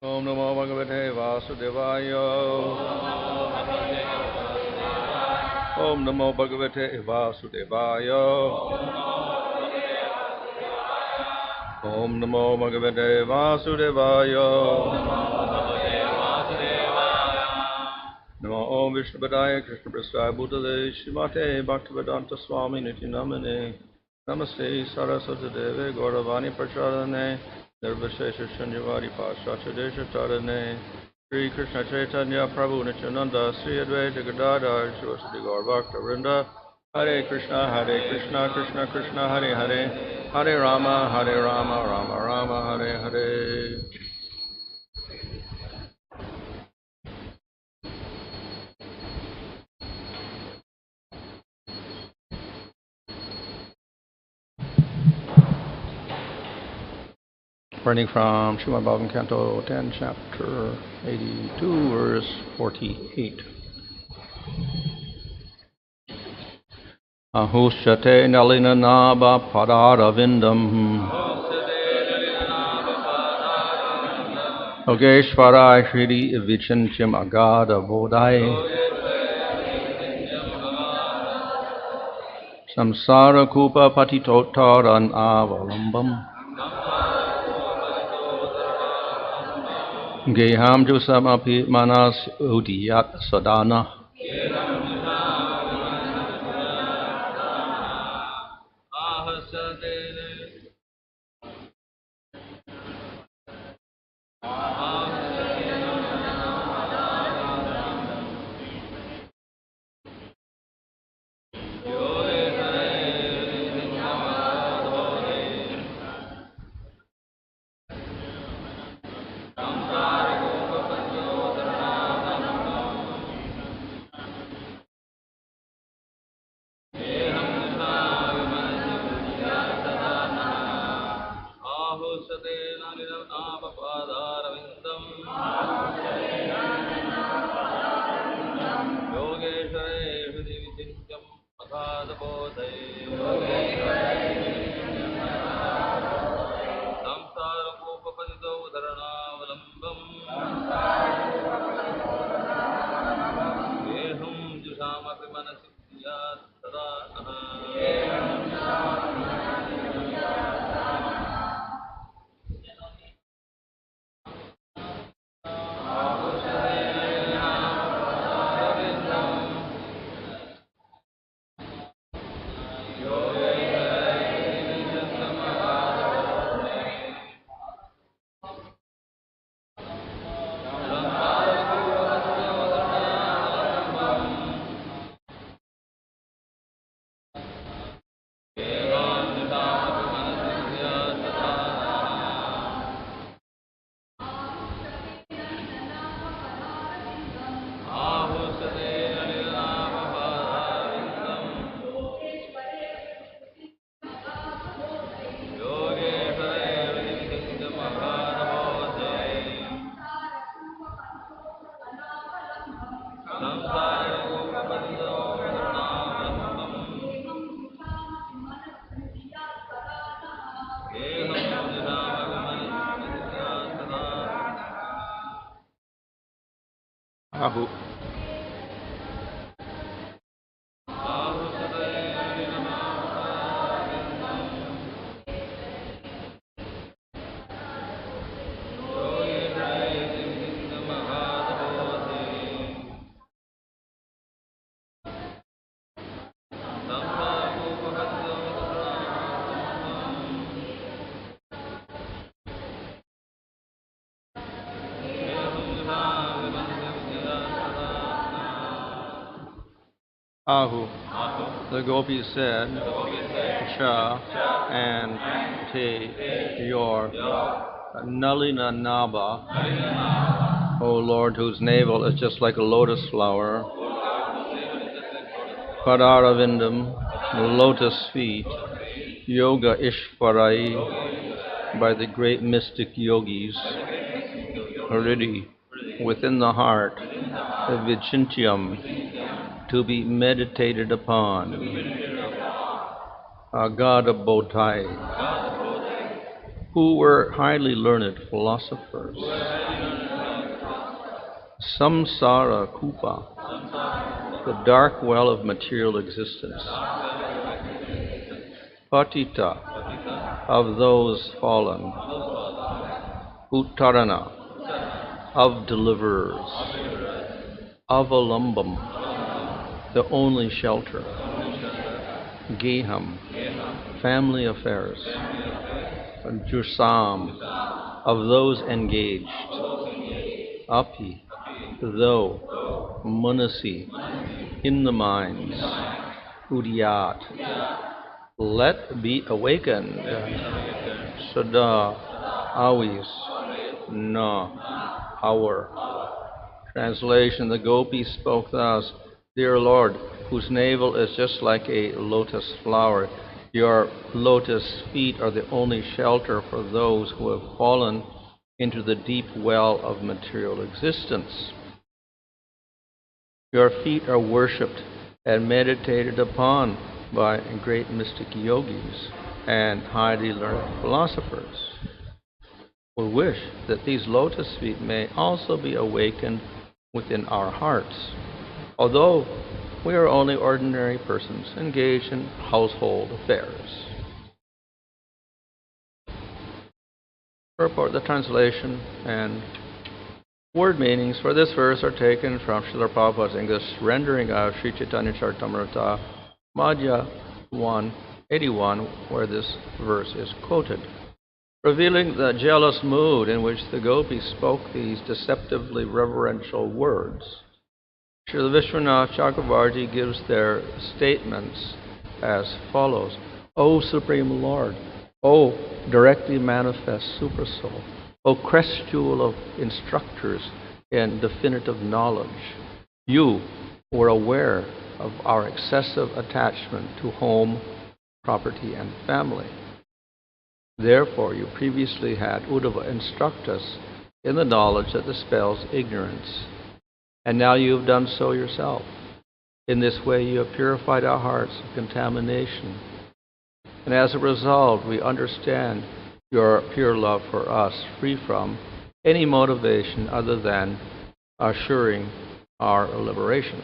Om Namo Bhagavate Vasudevaya. Om Namo Bhagavate Vasudevaya. Om Namo Bhagavate Vasudevaya. Namo Om Vishnupadaya Krishna Prasthaya Bhutale Srimate Bhaktivedanta Swami Niti Namane Namaste Saraswati Deve Gauravani Prachadane Nirvashesha Shanyavari Pashacha Desha Tadane Sri Krishna Chaitanya Prabhu Nityananda Sri Advaita Gadadhar Shivasati Gaur Bhakta Vrinda Hare Krishna Krishna Krishna Hare Hare Hare Rama Rama Rama Hare Hare. Running from Srimad Bhagavatam Canto 10, Chapter 82, verse 48. Ahushate nalina naba padaravindam Ogeshvarai Shri Vichanchim Agada Bodhai Samsara Kupa Patitotaran Avalambam Geham Jusamapi Manas Udiyat Sadana Ahu. Ahu. The Gopis said, Cha and Te, your Nalina Naba, O Lord, whose navel is just like a lotus flower, Padaravindam, lotus feet, Yoga Ishvarai, by the great mystic yogis, Hriddhi, within the heart, Vichintyam, to be meditated upon, Agada Bodhai, who were highly learned philosophers, Samsara Kupa, the dark well of material existence, Patita, of those fallen, Uttarana, of deliverers, Avalambam, the only shelter, Geham, family affairs, Jursam, of those engaged, Api, though, Manasi, in the minds, Udiyat, let be awakened, Sada, always, Na, our. Translation, the Gopis spoke thus, Dear Lord, whose navel is just like a lotus flower, your lotus feet are the only shelter for those who have fallen into the deep well of material existence. Your feet are worshipped and meditated upon by great mystic yogis and highly learned philosophers. We wish that these lotus feet may also be awakened within our hearts, although we are only ordinary persons engaged in household affairs. Purport, the translation and word meanings for this verse are taken from Srila Prabhupada's English rendering of Sri Chaitanya Charitamrita, Madhya 181, where this verse is quoted, revealing the jealous mood in which the Gopis spoke these deceptively reverential words. Srila Vishwanath Chakravarti gives their statements as follows. O Supreme Lord, O directly manifest Supersoul, O crest jewel of instructors in definitive knowledge, you were aware of our excessive attachment to home, property, and family. Therefore, you previously had Uddhava instruct us in the knowledge that dispels ignorance. And now you have done so yourself. In this way, you have purified our hearts of contamination. And as a result, we understand your pure love for us, free from any motivation other than assuring our liberation.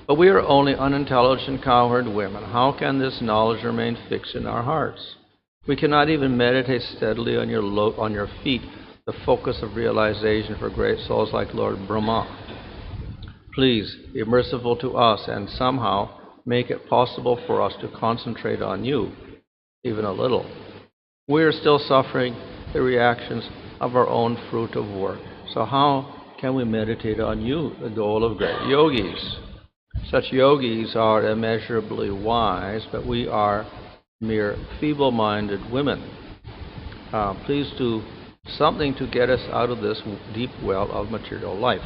But we are only unintelligent, cowherd women. How can this knowledge remain fixed in our hearts? We cannot even meditate steadily on your feet, the focus of realization for great souls like Lord Brahma. Please be merciful to us and somehow make it possible for us to concentrate on you, even a little. We are still suffering the reactions of our own fruit of work. So how can we meditate on you, the goal of great yogis? Such yogis are immeasurably wise, but we are mere feeble-minded women. Please do something to get us out of this deep well of material life.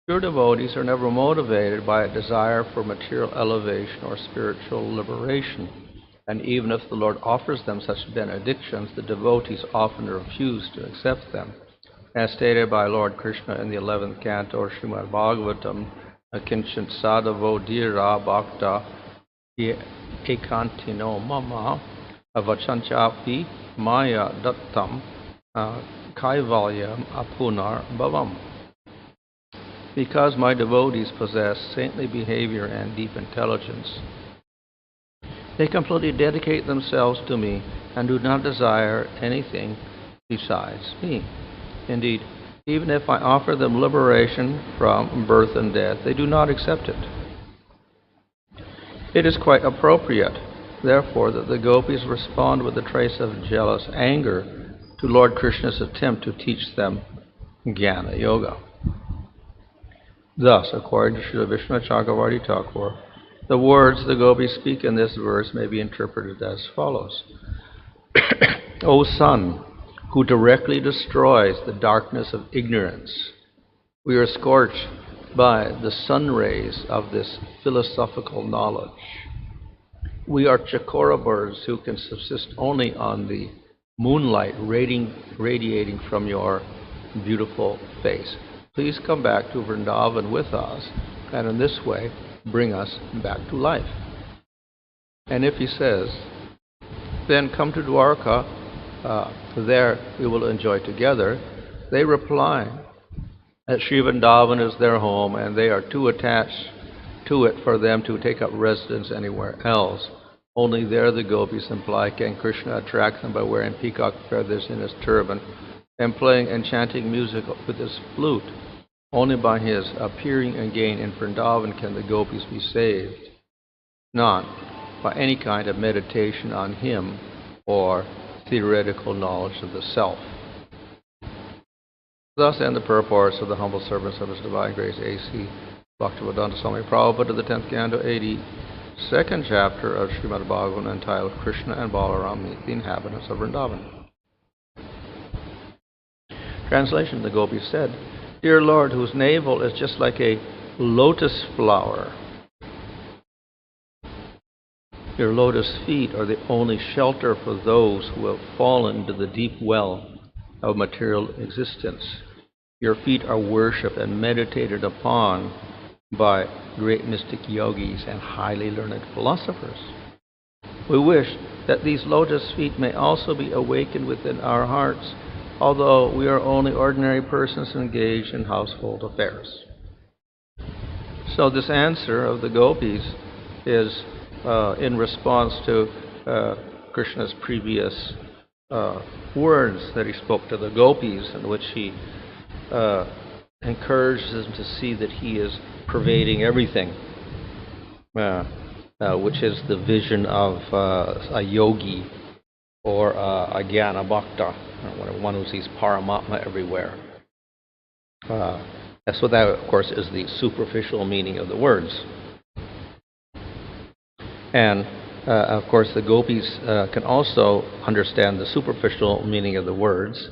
Pure devotees are never motivated by a desire for material elevation or spiritual liberation. And even if the Lord offers them such benedictions, the devotees often refuse to accept them. As stated by Lord Krsna in the 11th canto of Srimad Bhagavatam, Akinchant sadhavo dhira bhakta ekantino mama avachanchapi maya dattam kaivalyam apunar bhavam. Because my devotees possess saintly behavior and deep intelligence, they completely dedicate themselves to me and do not desire anything besides me. Indeed, even if I offer them liberation from birth and death, they do not accept it. It is quite appropriate, therefore, that the gopis respond with a trace of jealous anger to Lord Krishna's attempt to teach them Jnana Yoga. Thus, according to Srila Vishnu Chakravarti Thakur, the words the gopis speak in this verse may be interpreted as follows. O sun, who directly destroys the darkness of ignorance, we are scorched by the sun rays of this philosophical knowledge. We are chakora birds who can subsist only on the moonlight radiating from your beautiful face. Please come back to Vrindavan with us, and in this way bring us back to life. And if he says, then come to Dwarka, there we will enjoy together, they reply that Sri Vrindavan is their home and they are too attached to it for them to take up residence anywhere else. Only there, the gopis imply, can Krishna attract them by wearing peacock feathers in his turban and playing enchanting music with his flute. Only by his appearing again in Vrindavan can the gopis be saved, not by any kind of meditation on him or theoretical knowledge of the self. Thus end the purports of the humble servants of His Divine Grace A.C. Bhaktivedanta Swami Prabhupada, the 10th Canto, 82nd chapter of Srimad Bhagavatam, entitled Krishna and Balaram Meet the Inhabitants of Vrindavan. Translation: The gopis said, Dear Lord, whose navel is just like a lotus flower, your lotus feet are the only shelter for those who have fallen into the deep well of material existence. Your feet are worshipped and meditated upon by great mystic yogis and highly learned philosophers. We wish that these lotus feet may also be awakened within our hearts, although we are only ordinary persons engaged in household affairs. So this answer of the gopis is in response to Krishna's previous words that he spoke to the gopis, in which he encourages them to see that he is pervading everything, which is the vision of a yogi or a jnana bhakta, one who sees Paramatma everywhere. So that, of course, is the superficial meaning of the words. And, of course, the gopis can also understand the superficial meaning of the words,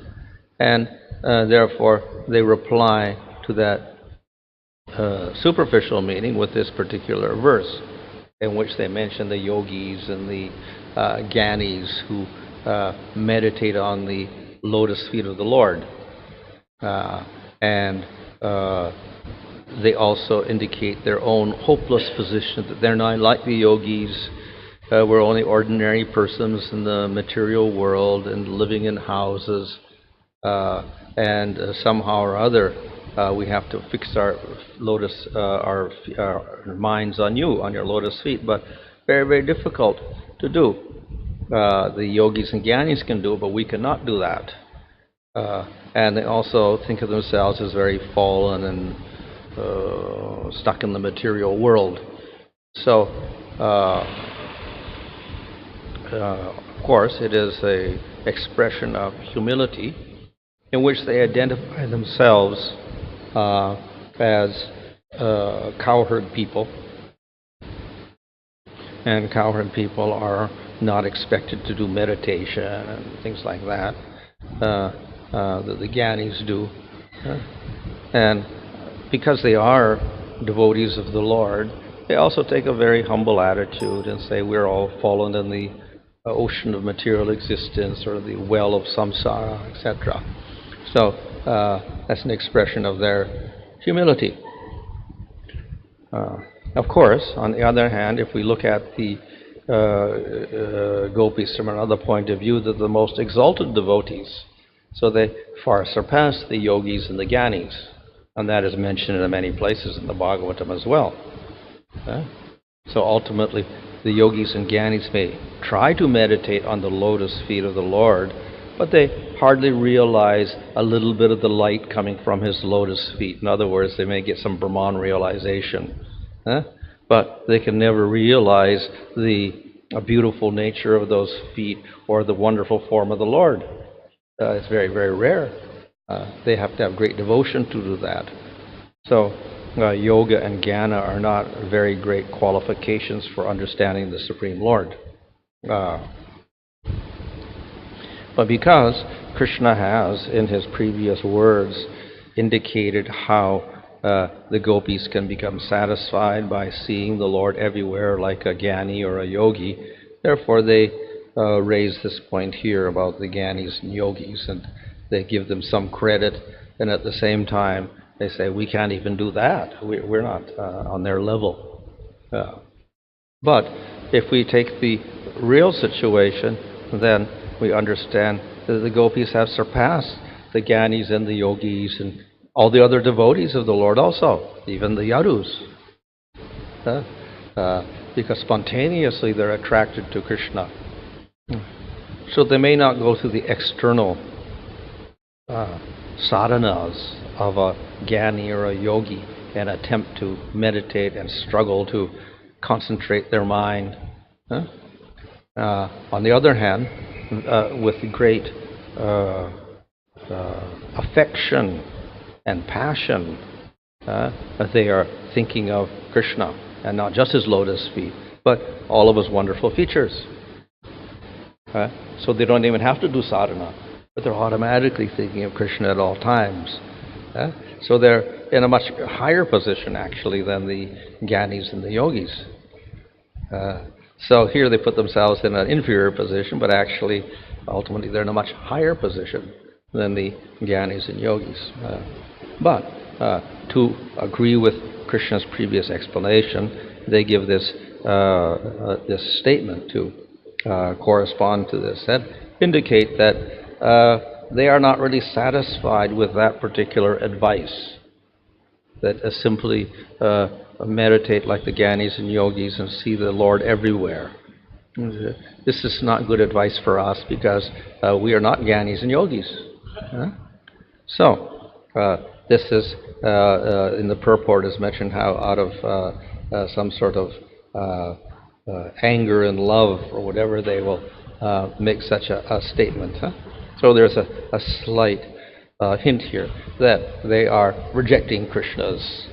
and therefore they reply to that superficial meaning with this particular verse, in which they mention the yogis and the jnanis who meditate on the lotus feet of the Lord. And they also indicate their own hopeless position, that they're not like the yogis. We're only ordinary persons in the material world and living in houses, and somehow or other we have to fix our lotus, our minds on you, on your lotus feet. But very, very difficult to do. The yogis and jnanis can do it, but we cannot do that. And they also think of themselves as very fallen and stuck in the material world. So, of course, it is an expression of humility in which they identify themselves as cowherd people. And cowherd people are not expected to do meditation and things like that. That the jnanis do. And because they are devotees of the Lord, they also take a very humble attitude and say we're all fallen in the ocean of material existence, or the well of samsara, etc. So that's an expression of their humility. Of course, on the other hand, if we look at the gopis from another point of view, that the most exalted devotees So they far surpass the yogis and the gyanis. And that is mentioned in many places in the Bhagavatam as well. So ultimately, the yogis and gyanis may try to meditate on the lotus feet of the Lord, but they hardly realize a little bit of the light coming from his lotus feet. In other words, they may get some Brahman realization, but they can never realize the beautiful nature of those feet or the wonderful form of the Lord. It's very, very rare. They have to have great devotion to do that. So yoga and jnana are not very great qualifications for understanding the Supreme Lord. But because Krishna has, in his previous words, indicated how the gopis can become satisfied by seeing the Lord everywhere like a jnani or a yogi, therefore they raise this point here about the jnanis and yogis, and they give them some credit, and at the same time they say, we can't even do that. We're not on their level. But if we take the real situation, then we understand that the gopis have surpassed the jnanis and the yogis and all the other devotees of the Lord also, even the yadus. Because spontaneously they're attracted to Krishna. So they may not go through the external sadhanas of a jnani or a yogi and attempt to meditate and struggle to concentrate their mind. On the other hand, with great affection and passion, they are thinking of Krishna, and not just his lotus feet, but all of his wonderful features. So they don't even have to do sadhana, but they're automatically thinking of Krishna at all times. So they're in a much higher position, actually, than the jnanis and the yogis. So here they put themselves in an inferior position, but actually, ultimately, they're in a much higher position than the jnanis and yogis. But to agree with Krishna's previous explanation, they give this this statement to correspond to this, that indicate that they are not really satisfied with that particular advice, that simply meditate like the jnanis and yogis and see the Lord everywhere. This is not good advice for us because we are not jnanis and yogis. So this is in the purport is mentioned how out of some sort of anger and love or whatever they will make such a statement. So there's a slight hint here that they are rejecting Krishna's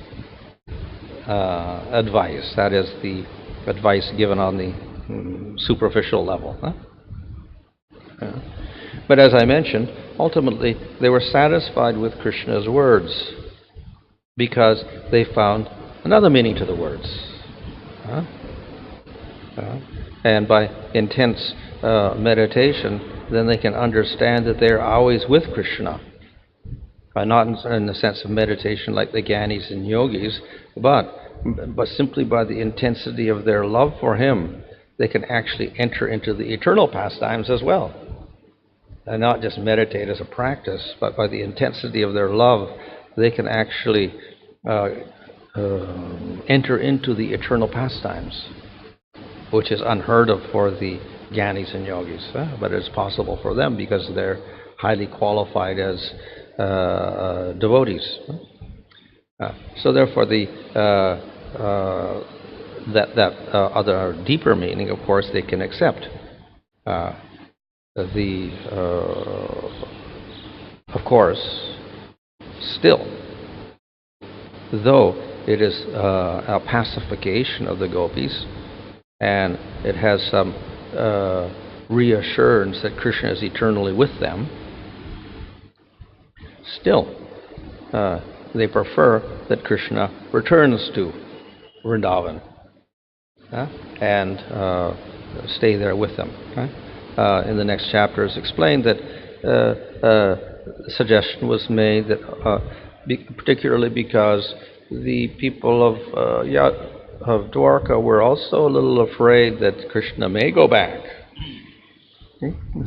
advice. That is the advice given on the superficial level. But as I mentioned, ultimately they were satisfied with Krishna's words because they found another meaning to the words. And by intense meditation, then they can understand that they're always with Krishna. Not in the sense of meditation like the jnanis and yogis, but simply by the intensity of their love for him, they can actually enter into the eternal pastimes as well. And not just meditate as a practice, but by the intensity of their love, they can actually enter into the eternal pastimes, which is unheard of for the jnanis and yogis, but it's possible for them because they're highly qualified as devotees. So therefore, the other deeper meaning, of course, they can accept. Of course, still, though it is a pacification of the gopis, and it has some reassurance that Krishna is eternally with them, still they prefer that Krishna returns to Vrindavan and stay there with them. In the next chapter is explained that the suggestion was made that particularly because the people of Dwarka were also a little afraid that Krishna may go back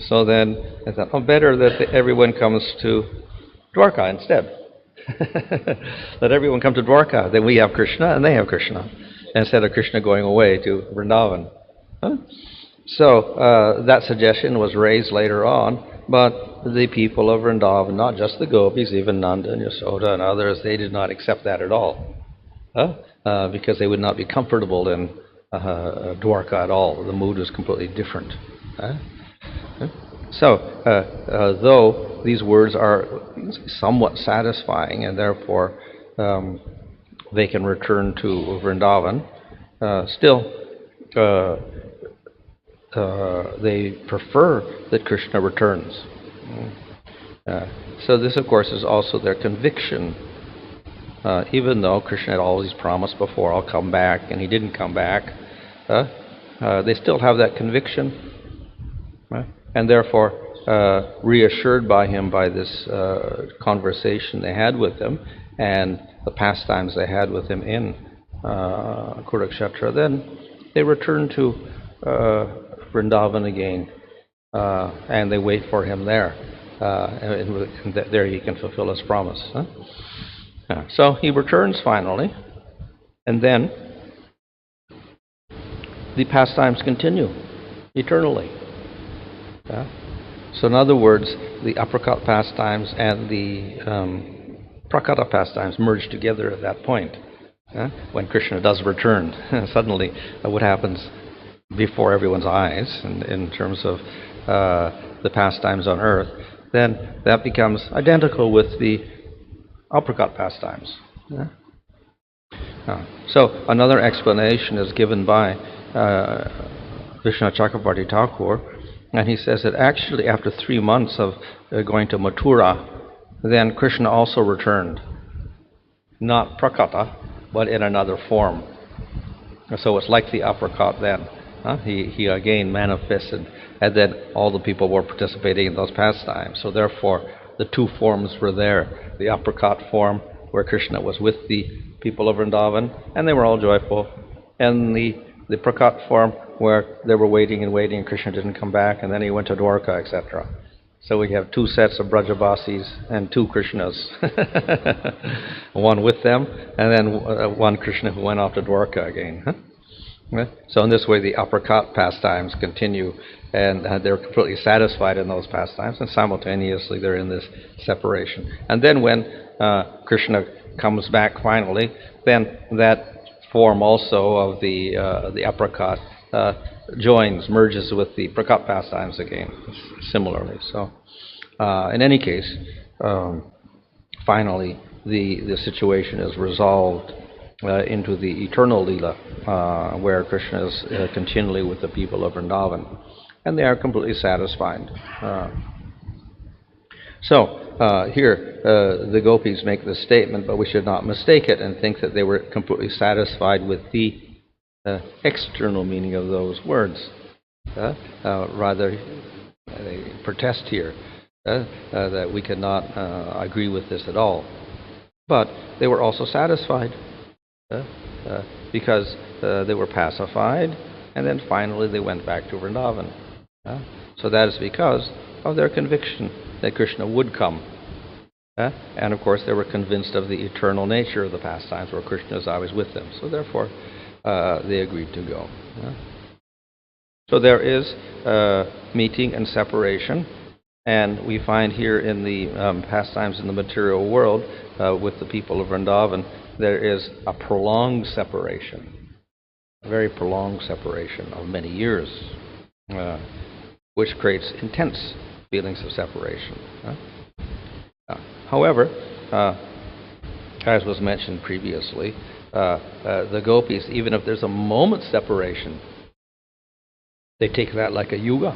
So then I thought, oh, better that everyone comes to Dwarka instead. Let everyone come to Dwarka. Then we have Krishna and they have Krishna, instead of Krishna going away to Vrindavan. Huh? So that suggestion was raised later on, but the people of Vrindavan, not just the Gopis, even Nanda and Yasoda and others, they did not accept that at all, because they would not be comfortable in Dwarka at all. The mood was completely different. So, though these words are somewhat satisfying and therefore they can return to Vrindavan, still they prefer that Krishna returns. So this, of course, is also their conviction. Even though Krishna had always promised before, I'll come back, and he didn't come back, they still have that conviction. And therefore, reassured by him by this conversation they had with him and the pastimes they had with him in Kurukshetra, then they return to Vrindavan again, and they wait for him there. And there he can fulfill his promise. So he returns finally, and then the pastimes continue eternally. So in other words, the apricot pastimes and the prakata pastimes merge together at that point. When Krishna does return, suddenly what happens before everyone's eyes in terms of the pastimes on earth, then that becomes identical with the apricot pastimes. So another explanation is given by Vishnu Chakravarti Thakur, and he says that actually after 3 months of going to Mathura, then Krishna also returned. Not prakata, but in another form. So it's like the apricot then. He again manifested, and then all the people were participating in those pastimes. So therefore, the two forms were there. The apricot form, where Krishna was with the people of Vrindavan, and they were all joyful. And the prakat form, where they were waiting and waiting, and Krishna didn't come back, and then he went to Dwarka, etc. So we have two sets of Brajavasis and two Krishnas. One with them, and then one Krishna who went off to Dwarka again. So in this way, the apricot pastimes continue, and they're completely satisfied in those pastimes, and simultaneously they're in this separation. And then when Krishna comes back finally, then that form also of the apricot merges with the prakat pastimes again, similarly. So, in any case, finally, the situation is resolved into the eternal Leela, where Krishna is continually with the people of Vrindavan, and they are completely satisfied. Here, the Gopis make this statement, but we should not mistake it and think that they were completely satisfied with the external meaning of those words. Rather, they protest here that we cannot agree with this at all. But they were also satisfied because they were pacified, and then finally they went back to Vrindavan. So that is because of their conviction that Krishna would come. And of course they were convinced of the eternal nature of the pastimes, where Krishna is always with them. So therefore they agreed to go. So there is meeting and separation, and we find here in the pastimes in the material world with the people of Vrindavan, there is a prolonged separation, a very prolonged separation of many years, which creates intense feelings of separation. However, as was mentioned previously, the Gopis, even if there's a moment's separation, they take that like a yuga.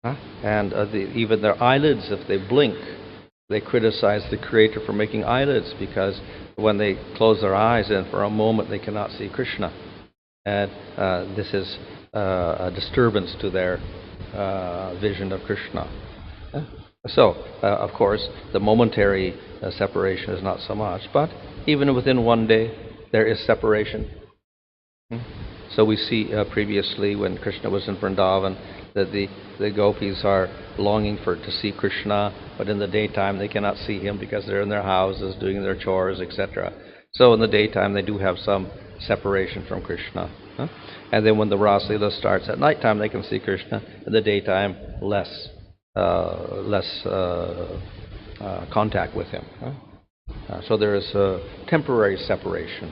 And even their eyelids, if they blink, they criticize the Creator for making eyelids, because when they close their eyes and for a moment they cannot see Krishna. And this is a disturbance to their vision of Krishna. So, of course, the momentary separation is not so much, but even within one day there is separation. So we see previously when Krishna was in Vrindavan that the gopis are longing to see Krishna, but in the daytime they cannot see him because they're in their houses doing their chores, etc. So in the daytime they do have some separation from Krishna. And then when the Rasa Leela starts at nighttime, they can see Krishna. In the daytime, less contact with him. So there is a temporary separation.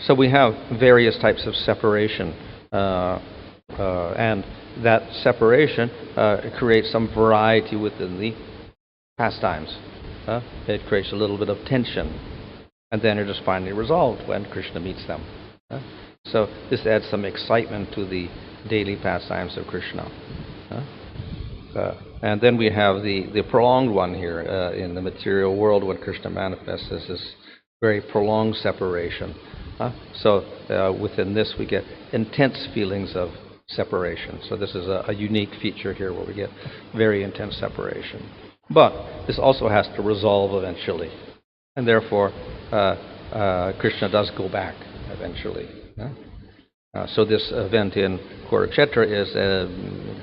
So we have various types of separation, and that separation creates some variety within the pastimes. It creates a little bit of tension, and then it is finally resolved when Krishna meets them. So this adds some excitement to the daily pastimes of Krishna. And then we have the prolonged one here in the material world when Krishna manifests as this very prolonged separation. So within this we get intense feelings of separation. So this is a unique feature here where we get very intense separation. But this also has to resolve eventually. And therefore Krishna does go back eventually. So this event in Kurukshetra is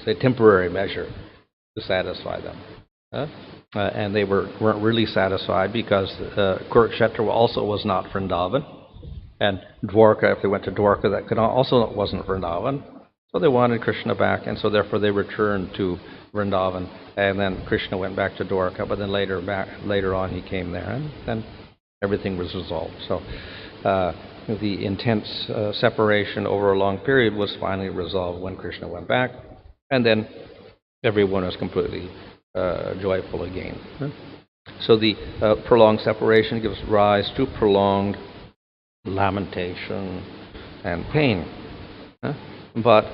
a temporary measure to satisfy them. And they weren't really satisfied because Kurukshetra also was not Vrindavan. And Dwarka, if they went to Dwarka, that also wasn't Vrindavan. So they wanted Krishna back, and so therefore they returned to Vrindavan. And then Krishna went back to Dwarka, but then later on he came there, and then everything was resolved. So the intense separation over a long period was finally resolved when Krishna went back, and then everyone was completely joyful again. So the prolonged separation gives rise to prolonged lamentation and pain. But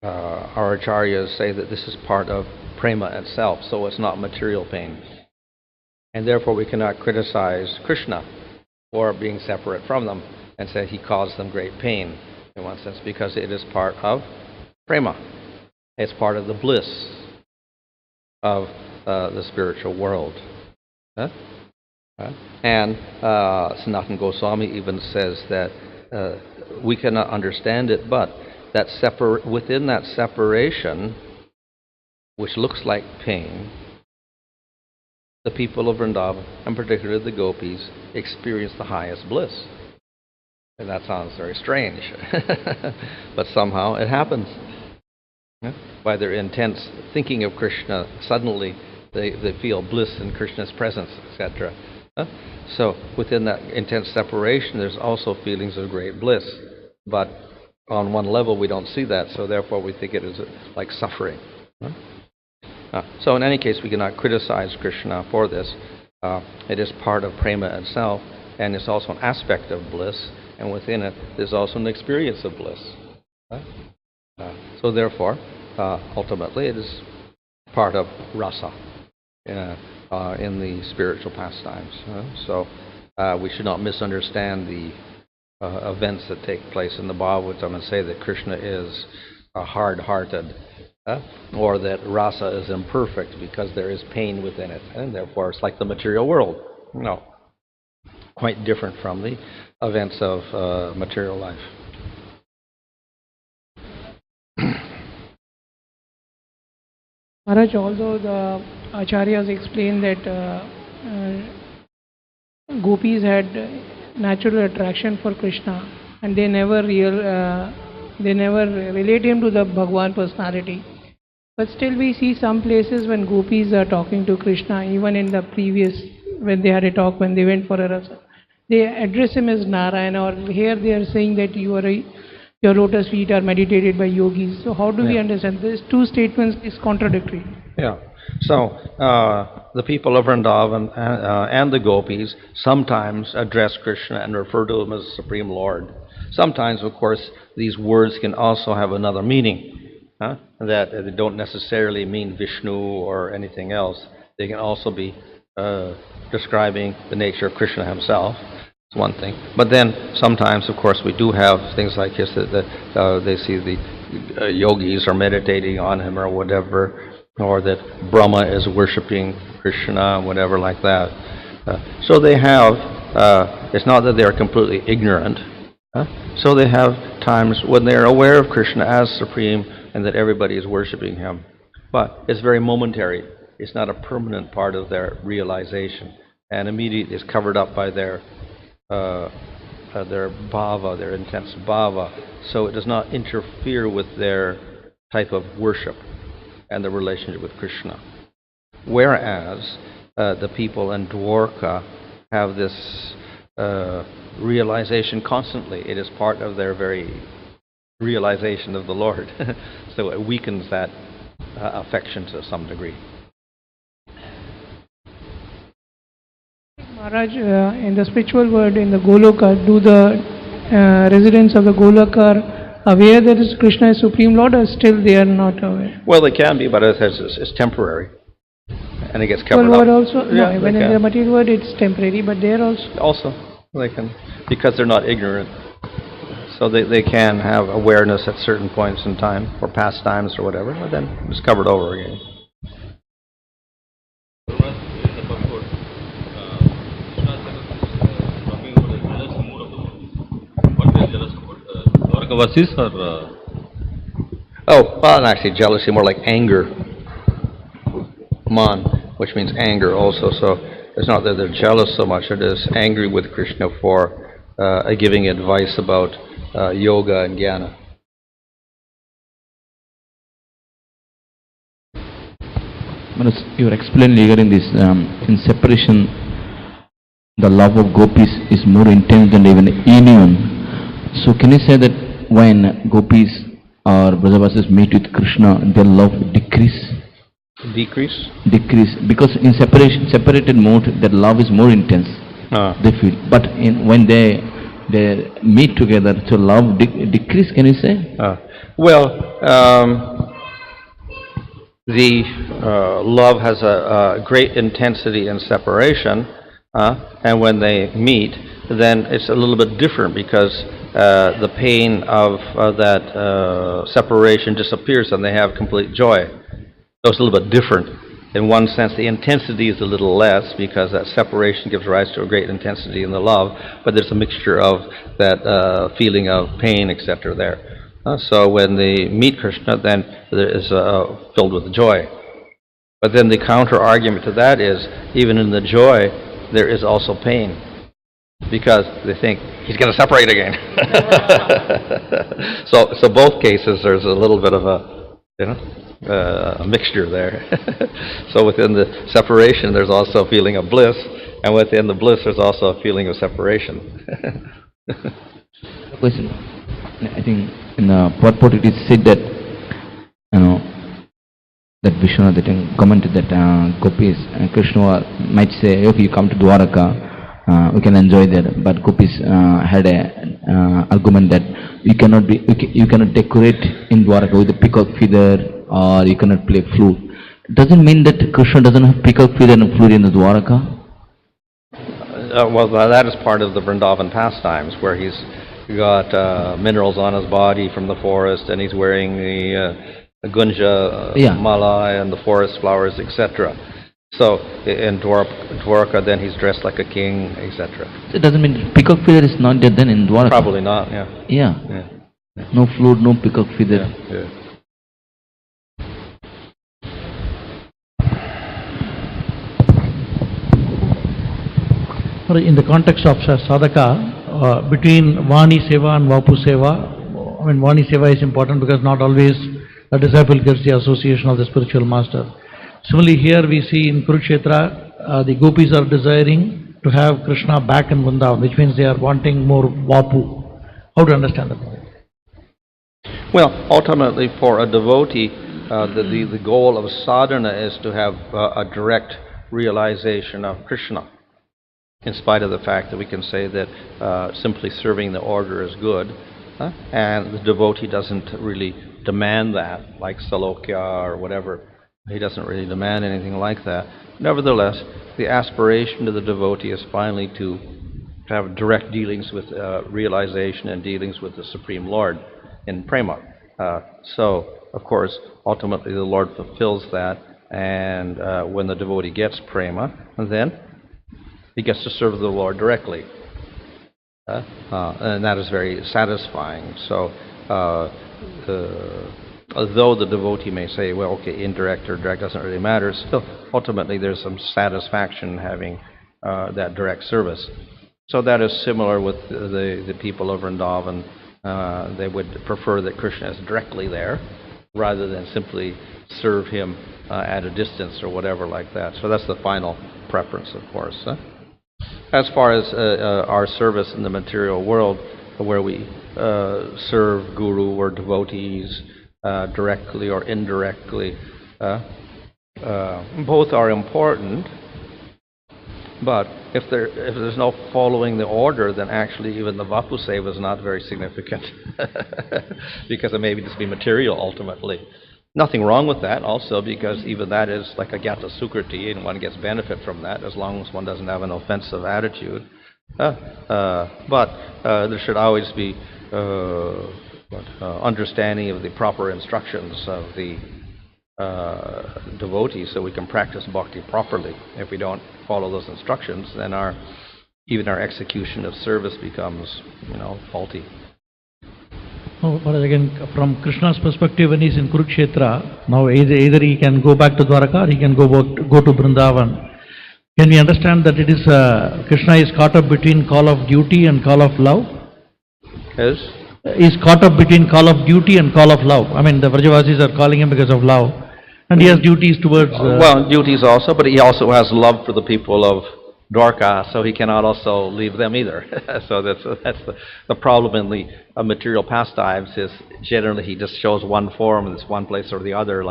our acharyas say that this is part of prema itself, so it's not material pain. And therefore we cannot criticize Krishna for being separate from them and say he caused them great pain, in one sense, because it is part of prema. It's part of the bliss of the spiritual world. And Sanatana Goswami even says that we cannot understand it, but that within that separation, which looks like pain, the people of Vrindavan, and particularly the gopis, experience the highest bliss. And that sounds very strange, but somehow it happens. By their intense thinking of Krishna, suddenly they feel bliss in Krishna's presence, etc. So within that intense separation, there's also feelings of great bliss. But on one level, we don't see that, so therefore we think it is like suffering. So in any case, we cannot criticize Krishna for this. It is part of prema itself, and it's also an aspect of bliss, and within it, there's also an experience of bliss. So therefore, ultimately, it is part of rasa in the spiritual pastimes. So we should not misunderstand the events that take place in the Bhagavatam and say that Krishna is hard-hearted or that rasa is imperfect because there is pain within it, and therefore it's like the material world. No, quite different from the events of material life. Maharaj, although the acharyas explain that gopis had natural attraction for Krishna, and they never relate him to the Bhagwan personality. But still we see some places when gopis are talking to Krishna, even in the previous, when they had a talk, when they went for a rasa, they address him as Narayana, or here they are saying that your lotus feet are meditated by yogis. So how do we understand? These two statements is contradictory. Yeah. So the people of Vrindavan and the gopis sometimes address Krishna and refer to him as Supreme Lord. Sometimes, of course, these words can also have another meaning, that they don't necessarily mean Vishnu or anything else. They can also be describing the nature of Krishna himself. It's one thing. But then sometimes, of course, we do have things like this, that they see the yogis are meditating on him or whatever, or that Brahma is worshipping Krishna, whatever like that. So they have, it's not that they're completely ignorant, So they have times when they are aware of Krishna as supreme and that everybody is worshipping him. But it's very momentary. It's not a permanent part of their realization. And immediately it's covered up by their bhava, their intense bhava. So it does not interfere with their type of worship and the relationship with Krishna. Whereas the people in Dwarka have this realization constantly. It is part of their very realization of the Lord. So it weakens that affection to some degree. Maharaj, in the spiritual world, in the Goloka, do the residents of the Goloka are aware that Krishna is Supreme Lord, or still they are not aware? Well, they can be, but it's temporary. And it gets covered Well, up. also, Yeah, no, when in the material world it's temporary, but there also. Also, they can, because they're not ignorant. So they can have awareness at certain points in time, or past times or whatever, but then it's covered over again. Vasis or Oh, well, actually jealousy, more like anger. Man, which means anger also. So it's not that they're jealous so much, it is angry with Krishna for giving advice about yoga and jnana. Manas, you explained regarding this, in separation, the love of Gopis is more intense than even anyone. So can you say that when Gopis or Brajavasis meet with Krishna, their love decrease? Decrease? Decrease, because in separated mode, their love is more intense. They feel. But when they meet together, so love decrease. Can you say? The love has a great intensity in separation, and when they meet, then it's a little bit different because the pain of that separation disappears and they have complete joy. So it's a little bit different. In one sense, the intensity is a little less because that separation gives rise to a great intensity in the love, but there's a mixture of that feeling of pain, etc. there. So when they meet Krishna, then there is filled with joy. But then the counter-argument to that is, even in the joy, there is also pain, because they think he's going to separate again. So both cases, there's a little bit of a mixture there. So within the separation, there's also a feeling of bliss, and within the bliss, there's also a feeling of separation. Question. I think in the purport it is said that, that Vishnu that commented that Gopis and Krishna might say, if you come to Dwaraka, we can enjoy there. But Gopis had a argument that you cannot decorate in Dwaraka with a peacock feather, or you cannot play flute. Doesn't mean that Krishna doesn't have peacock feather and flute in the Dwaraka. Well, that is part of the Vrindavan pastimes, where he's got minerals on his body from the forest, and he's wearing the gunja mala and the forest flowers, etc. So in Dwarka, then he's dressed like a king, etc. So it doesn't mean peacock feather is not there then in Dwaraka? Probably not, yeah. Yeah. No flute, no peacock feather. Yeah. In the context of sadhaka, between Vani Seva and Vapu Seva, I mean, Vani Seva is important because not always a disciple gets the association of the spiritual master. Similarly, here we see in Kurukshetra, the Gopis are desiring to have Krishna back in Vrindavan, which means they are wanting more Vapu. How to understand that? Well, ultimately for a devotee, the goal of sadhana is to have a direct realization of Krishna, in spite of the fact that we can say that simply serving the order is good, and the devotee doesn't really demand that, like Salokya or whatever. He doesn't really demand anything like that. Nevertheless, the aspiration of the devotee is finally to have direct dealings with realization and dealings with the Supreme Lord in prema. So, of course, ultimately the Lord fulfills that, and when the devotee gets prema, then he gets to serve the Lord directly. and that is very satisfying. So, although the devotee may say, well, okay, indirect or direct doesn't really matter, still, ultimately, there's some satisfaction in having that direct service. So that is similar with the people of Vrindavan. They would prefer that Krishna is directly there, rather than simply serve him at a distance or whatever like that. So that's the final preference, of course. As far as our service in the material world, where we serve guru or devotees directly or indirectly, both are important. But if there's no following the order, then actually even the Vapu Seva is not very significant because it may just be material ultimately. Nothing wrong with that also, because even that is like a Gyata Sukriti and one gets benefit from that as long as one doesn't have an offensive attitude. But there should always be understanding of the proper instructions of the devotees, so we can practice bhakti properly. If we don't follow those instructions, then even our execution of service becomes, faulty. Oh, but again, from Krishna's perspective, when he's in Kurukshetra, now either he can go back to Dwaraka or he can go to Vrindavan. Can we understand that it is Krishna is caught up between call of duty and call of love? Yes. Is caught up between call of duty and call of love. I mean, the Vrajavasis are calling him because of love, and he has duties towards... well, duties also, but he also has love for the people of Dwarka, so he cannot also leave them either. So that's the problem in the material pastimes, is generally he just shows one form in this one place or the other,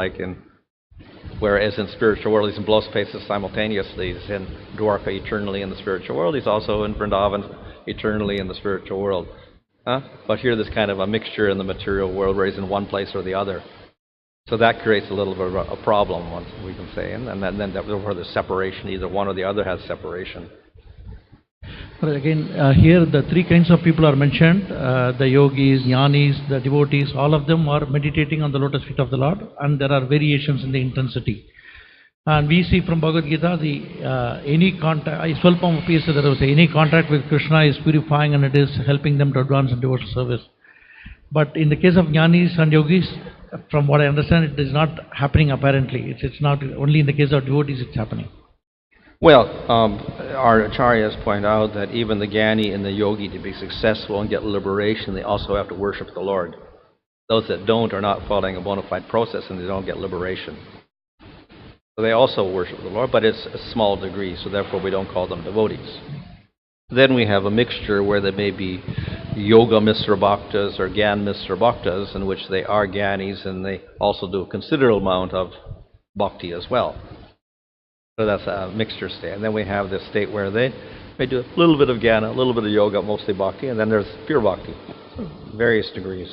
whereas in spiritual world he's in both places simultaneously. He's in Dwarka eternally in the spiritual world, he's also in Vrindavan eternally in the spiritual world. But here there's kind of a mixture in the material world where he's in one place or the other. So that creates a little bit of a problem, we can say, and then where the separation, either one or the other has separation. But again, here the three kinds of people are mentioned, the yogis, jnanis, the devotees, all of them are meditating on the lotus feet of the Lord, and there are variations in the intensity. And we see from Bhagavad Gita, any contact, Swalpam appears that any contact with Krishna is purifying and it is helping them to advance in devotional service. But in the case of jnanis and yogis, from what I understand, it is not happening apparently. It's not only in the case of devotees it's happening. Well, our acharyas point out that even the jnani and the yogi, to be successful and get liberation, they also have to worship the Lord. Those that don't are not following a bona fide process and they don't get liberation. So they also worship the Lord, but it's a small degree, so therefore we don't call them devotees. Then we have a mixture where there may be yoga Mr. Bhaktas or Gyan Mr. Bhaktas, in which they are Gyanis and they also do a considerable amount of bhakti as well. So that's a mixture state. And then we have this state where they do a little bit of Gyana, a little bit of yoga, mostly bhakti, and then there's pure bhakti. So various degrees.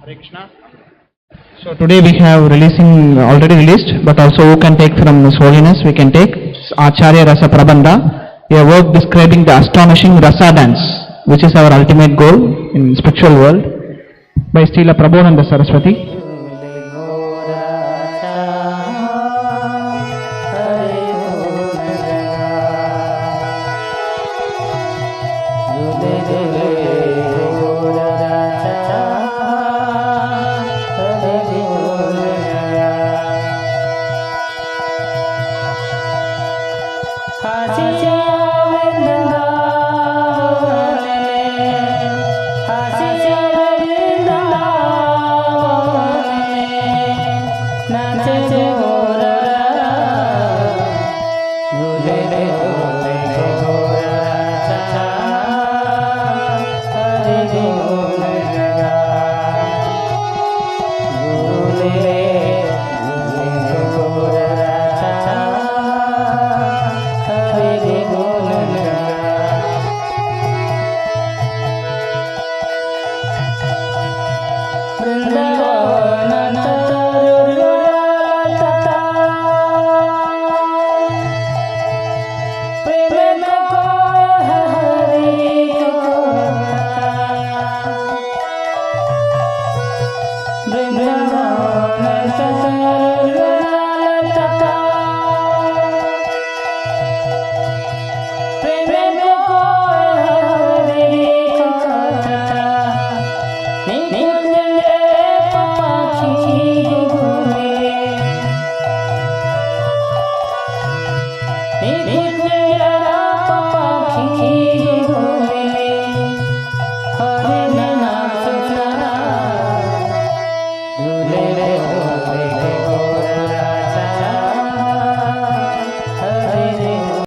Hare Krishna. So today we have already released, but also who can take from His Holiness, we can take Acharya Rasa Prabandha, a work describing the astonishing Rasa dance, which is our ultimate goal in spiritual world, by Srila Prabodhananda Saraswati. Hare